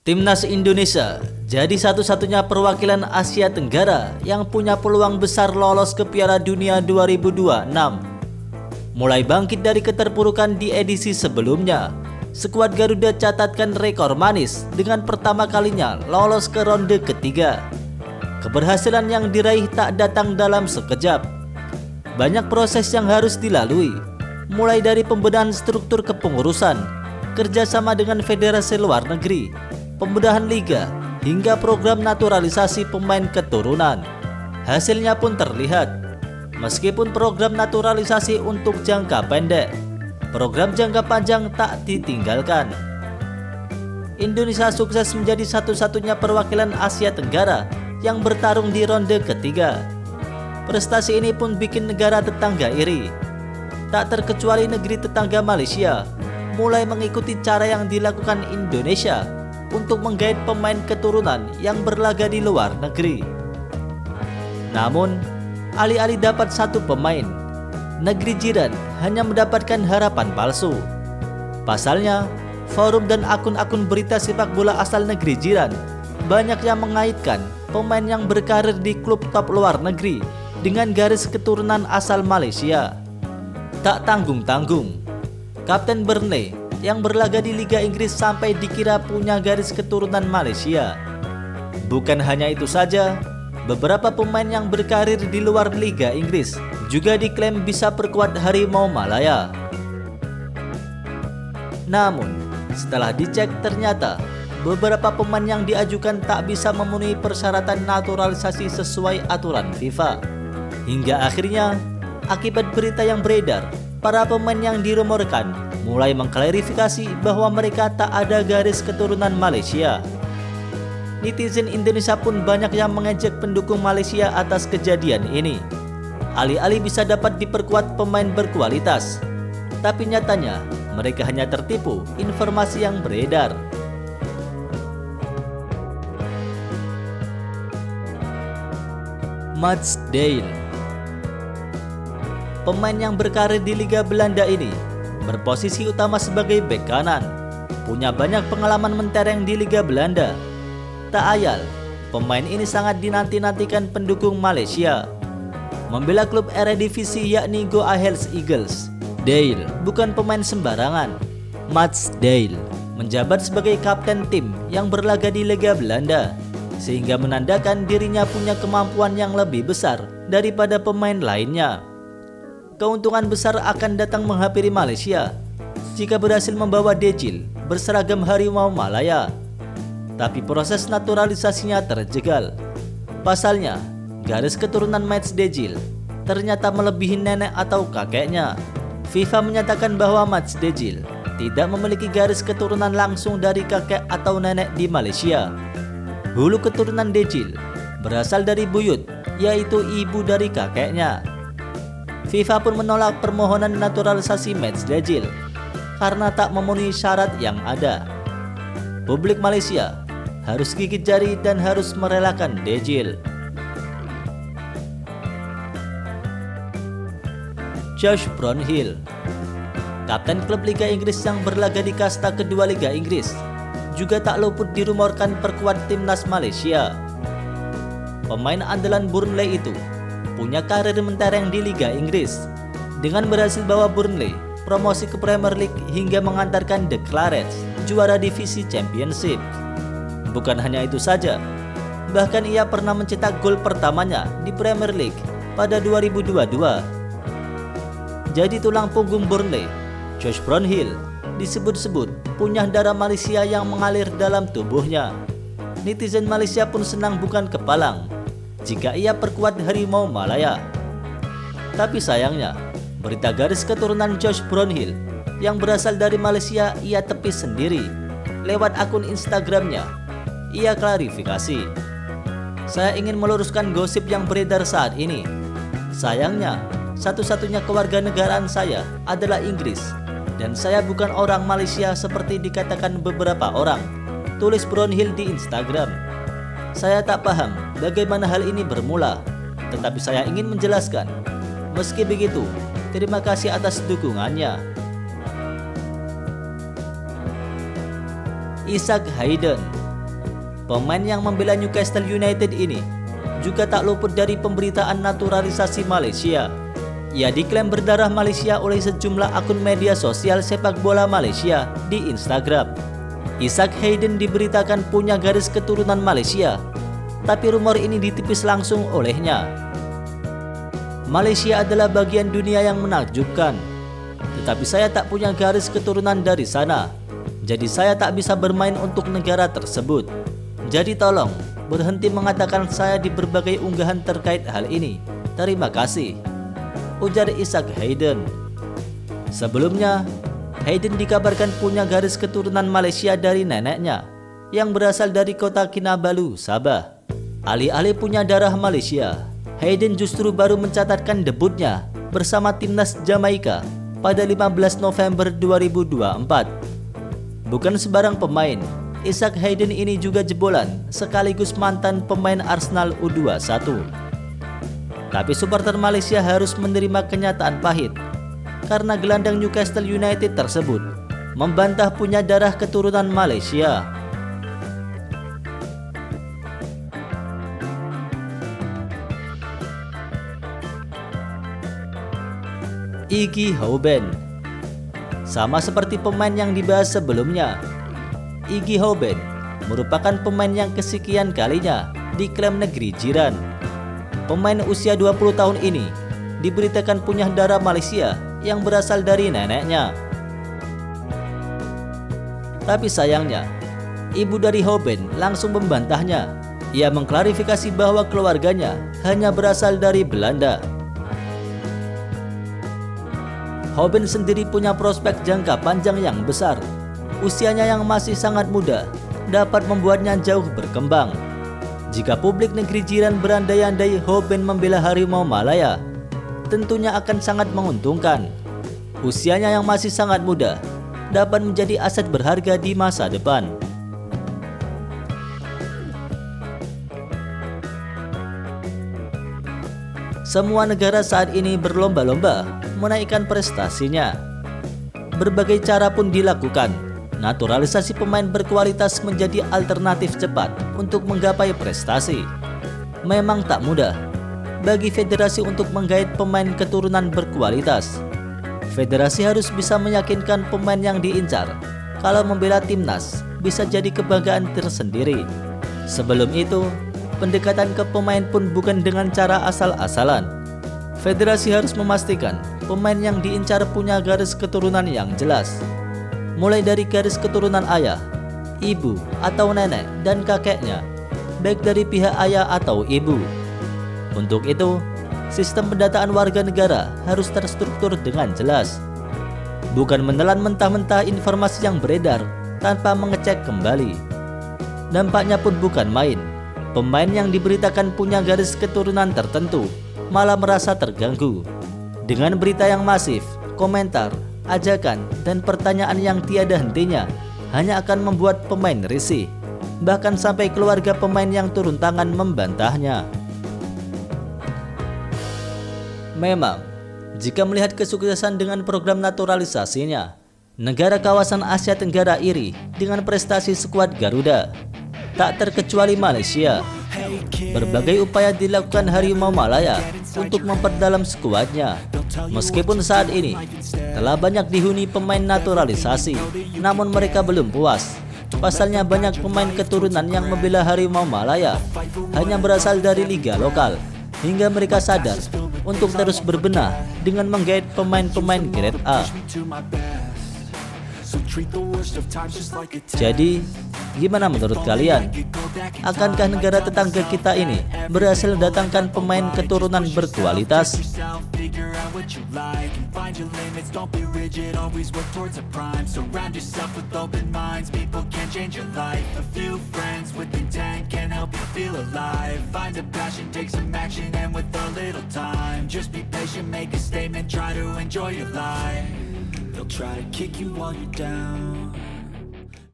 Timnas Indonesia jadi satu-satunya perwakilan Asia Tenggara yang punya peluang besar lolos ke Piala Dunia 2026. Mulai bangkit dari keterpurukan di edisi sebelumnya, skuad Garuda catatkan rekor manis dengan pertama kalinya lolos ke ronde ketiga. Keberhasilan yang diraih tak datang dalam sekejap. Banyak proses yang harus dilalui, mulai dari pembenahan struktur kepengurusan, kerjasama dengan federasi luar negeri, pembedahan liga, hingga program naturalisasi pemain keturunan. Hasilnya pun terlihat. Meskipun program naturalisasi untuk jangka pendek, program jangka panjang tak ditinggalkan. Indonesia sukses menjadi satu-satunya perwakilan Asia Tenggara yang bertarung di ronde ketiga. Prestasi ini pun bikin negara tetangga iri. Tak terkecuali negeri tetangga Malaysia mulai mengikuti cara yang dilakukan Indonesia untuk menggait pemain keturunan yang berlaga di luar negeri. Namun, alih-alih dapat satu pemain, negeri jiran hanya mendapatkan harapan palsu. Pasalnya, forum dan akun-akun berita sepak bola asal negeri jiran banyak yang mengaitkan pemain yang berkarir di klub top luar negeri dengan garis keturunan asal Malaysia. Tak tanggung-tanggung, Kapten Burnley yang berlaga di Liga Inggris sampai dikira punya garis keturunan Malaysia. Bukan hanya itu saja, beberapa pemain yang berkarir di luar Liga Inggris juga diklaim bisa perkuat Harimau Malaya. Namun, setelah dicek ternyata beberapa pemain yang diajukan tak bisa memenuhi persyaratan naturalisasi sesuai aturan FIFA. Hingga akhirnya, akibat berita yang beredar, para pemain yang dirumorkan mulai mengklarifikasi bahwa mereka tak ada garis keturunan Malaysia. Netizen Indonesia pun banyak yang mengejek pendukung Malaysia atas kejadian ini. Alih-alih bisa dapat diperkuat pemain berkualitas, tapi nyatanya mereka hanya tertipu informasi yang beredar. Mats Dale, pemain yang berkarir di Liga Belanda ini berposisi utama sebagai bek kanan, punya banyak pengalaman mentereng di Liga Belanda. Tak ayal, pemain ini sangat dinanti-nantikan pendukung Malaysia. Membela klub Eredivisie yakni Go Ahead Eagles, Dale bukan pemain sembarangan. Mats Dale menjabat sebagai kapten tim yang berlaga di Liga Belanda, sehingga menandakan dirinya punya kemampuan yang lebih besar daripada pemain lainnya. Keuntungan besar akan datang menghampiri Malaysia jika berhasil membawa Dejil berseragam Harimau Malaya. Tapi proses naturalisasinya terjegal. Pasalnya, garis keturunan Mats Dejil ternyata melebihi nenek atau kakeknya. FIFA menyatakan bahwa Mats Dejil tidak memiliki garis keturunan langsung dari kakek atau nenek di Malaysia. Hulu keturunan Dejil berasal dari buyut, yaitu ibu dari kakeknya. FIFA pun menolak permohonan naturalisasi Mats Dejil karena tak memenuhi syarat yang ada. Publik Malaysia harus gigit jari dan harus merelakan Dejil. Josh Brownhill, kapten klub Liga Inggris yang berlaga di kasta kedua Liga Inggris, juga tak luput dirumorkan perkuat timnas Malaysia. Pemain andalan Burnley itu punya karir mentereng di Liga Inggris dengan berhasil bawa Burnley promosi ke Premier League hingga mengantarkan The Clarets juara divisi Championship. Bukan hanya itu saja, bahkan ia pernah mencetak gol pertamanya di Premier League pada 2022. Jadi tulang punggung Burnley, Josh Brownhill disebut-sebut punya darah Malaysia yang mengalir dalam tubuhnya. Netizen Malaysia pun senang bukan kepalang jika ia perkuat Harimau Malaya. Tapi sayangnya, berita garis keturunan Josh Brownhill yang berasal dari Malaysia ia tepis sendiri. Lewat akun Instagramnya, ia klarifikasi, "Saya ingin meluruskan gosip yang beredar saat ini. Sayangnya, satu-satunya kewarganegaraan saya adalah Inggris, dan saya bukan orang Malaysia seperti dikatakan beberapa orang," tulis Brownhill di Instagram. "Saya tak paham bagaimana hal ini bermula, tetapi saya ingin menjelaskan. Meski begitu, terima kasih atas dukungannya." Isaac Hayden, Pemain yang membela Newcastle United ini juga tak luput dari pemberitaan naturalisasi Malaysia. Ia diklaim berdarah Malaysia oleh sejumlah akun media sosial sepak bola Malaysia di Instagram. Isaac Hayden diberitakan punya garis keturunan Malaysia, tapi rumor ini ditepis langsung olehnya. Malaysia adalah bagian dunia yang menakjubkan, tetapi saya tak punya garis keturunan dari sana, jadi saya tak bisa bermain untuk negara tersebut. Jadi tolong berhenti mengatakan saya di berbagai unggahan terkait hal ini. Terima kasih, ujar Isaac Hayden. Sebelumnya, Hayden dikabarkan punya garis keturunan Malaysia dari neneknya yang berasal dari kota Kinabalu, Sabah. Alih-alih punya darah Malaysia, Hayden justru baru mencatatkan debutnya bersama timnas Jamaika pada 15 November 2024. Bukan sebarang pemain, Isaac Hayden ini juga jebolan sekaligus mantan pemain Arsenal U21. Tapi supporter Malaysia harus menerima kenyataan pahit karena gelandang Newcastle United tersebut membantah punya darah keturunan Malaysia. Iggy Houben. Sama seperti pemain yang dibahas sebelumnya, Iggy Houben merupakan pemain yang kesekian kalinya diklaim negeri jiran. Pemain usia 20 tahun ini diberitakan punya darah Malaysia yang berasal dari neneknya. Tapi sayangnya, ibu dari Houben langsung membantahnya. Ia mengklarifikasi bahwa keluarganya hanya berasal dari Belanda. Houben sendiri punya prospek jangka panjang yang besar. Usianya yang masih sangat muda dapat membuatnya jauh berkembang. Jika publik negeri jiran berandai-andai Houben membela Harimau Malaya, tentunya akan sangat menguntungkan. Usianya yang masih sangat muda dapat menjadi aset berharga di masa depan. Semua negara saat ini berlomba-lomba menaikkan prestasinya. Berbagai cara pun dilakukan. Naturalisasi pemain berkualitas menjadi alternatif cepat untuk menggapai prestasi. Memang tak mudah bagi federasi untuk menggait pemain keturunan berkualitas. Federasi harus bisa meyakinkan pemain yang diincar kalau membela timnas bisa jadi kebanggaan tersendiri. Sebelum itu, pendekatan ke pemain pun bukan dengan cara asal-asalan. Federasi harus memastikan pemain yang diincar punya garis keturunan yang jelas, mulai dari garis keturunan ayah, ibu, atau nenek dan kakeknya, baik dari pihak ayah atau ibu. Untuk itu, sistem pendataan warga negara harus terstruktur dengan jelas, bukan menelan mentah-mentah informasi yang beredar tanpa mengecek kembali. Dampaknya pun bukan main. Pemain yang diberitakan punya garis keturunan tertentu malah merasa terganggu. Dengan berita yang masif, komentar, ajakan, dan pertanyaan yang tiada hentinya hanya akan membuat pemain risih, bahkan sampai keluarga pemain yang turun tangan membantahnya. Memang, jika melihat kesuksesan dengan program naturalisasinya, negara kawasan Asia Tenggara iri dengan prestasi skuad Garuda. Tak terkecuali Malaysia. Berbagai upaya dilakukan Harimau Malaya untuk memperdalam skuadnya. Meskipun saat ini telah banyak dihuni pemain naturalisasi, namun mereka belum puas. Pasalnya banyak pemain keturunan yang membela Harimau Malaya hanya berasal dari liga lokal, hingga mereka sadar untuk terus berbenah dengan menggait pemain-pemain grade A. Jadi, gimana menurut kalian? Akankah negara tetangga kita ini berhasil datangkan pemain keturunan berkualitas? They'll try to kick you while you're down.